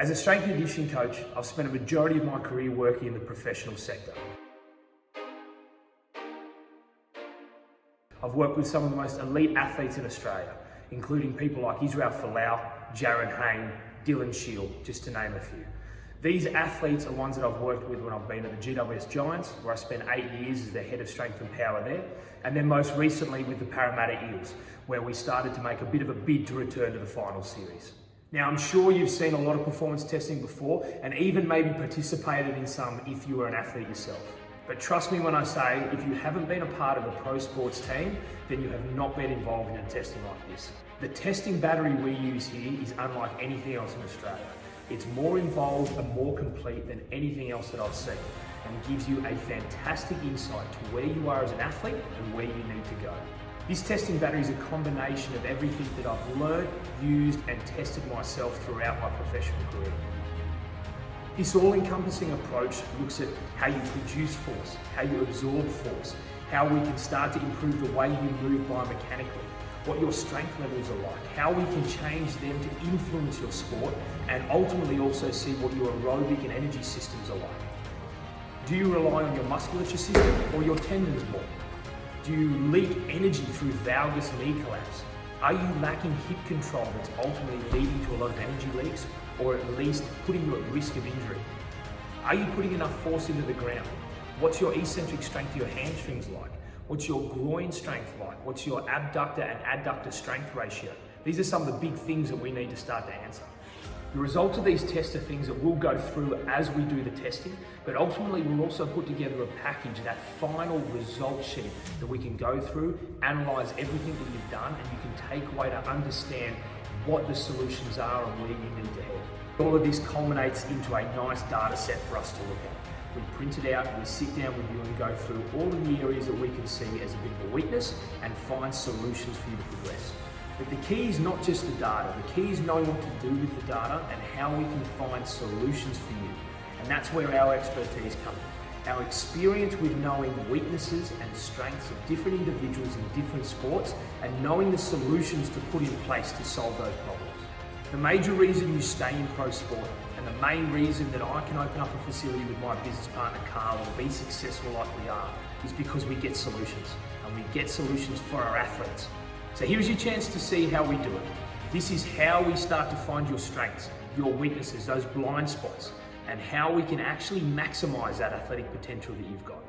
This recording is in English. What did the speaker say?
As a strength and conditioning coach, I've spent a majority of my career working in the professional sector. I've worked with some of the most elite athletes in Australia, including people like Israel Folau, Jaron Hayne, Dylan Shield, just to name a few. These athletes are ones that I've worked with when I've been at the GWS Giants, where I spent 8 years as the head of strength and power there, and then most recently with the Parramatta Eels, where we started to make a bit of a bid to return to the final series. Now, I'm sure you've seen a lot of performance testing before, and even maybe participated in some if you were an athlete yourself. But trust me when I say, if you haven't been a part of a pro sports team, then you have not been involved in a testing like this. The testing battery we use here is unlike anything else in Australia. It's more involved and more complete than anything else that I've seen, and gives you a fantastic insight to where you are as an athlete and where you need to go. This testing battery is a combination of everything that I've learned, used and tested myself throughout my professional career. This all-encompassing approach looks at how you produce force, how you absorb force, how we can start to improve the way you move biomechanically, what your strength levels are like, how we can change them to influence your sport, and ultimately also see what your aerobic and energy systems are like. Do you rely on your musculature system or your tendons more? Do you leak energy through valgus knee collapse? Are you lacking hip control that's ultimately leading to a lot of energy leaks, or at least putting you at risk of injury? Are you putting enough force into the ground? What's your eccentric strength of your hamstrings like? What's your groin strength like? What's your abductor and adductor strength ratio? These are some of the big things that we need to start to answer. The results of these tests are things that we'll go through as we do the testing, but ultimately we'll also put together a package, that final result sheet that we can go through, analyze everything that you've done, and you can take away to understand what the solutions are and where you need to head. All of this culminates into a nice data set for us to look at. We print it out, we sit down with you and go through all of the areas that we can see as a bit of a weakness and find solutions for you to progress. But the key is not just the data, the key is knowing what to do with the data and how we can find solutions for you. And that's where our expertise comes in. Our experience with knowing weaknesses and strengths of different individuals in different sports and knowing the solutions to put in place to solve those problems. The major reason you stay in pro sport and the main reason that I can open up a facility with my business partner Carl and be successful like we are is because we get solutions, and we get solutions for our athletes. So here's your chance to see how we do it. This is how we start to find your strengths, your weaknesses, those blind spots, and how we can actually maximize that athletic potential that you've got.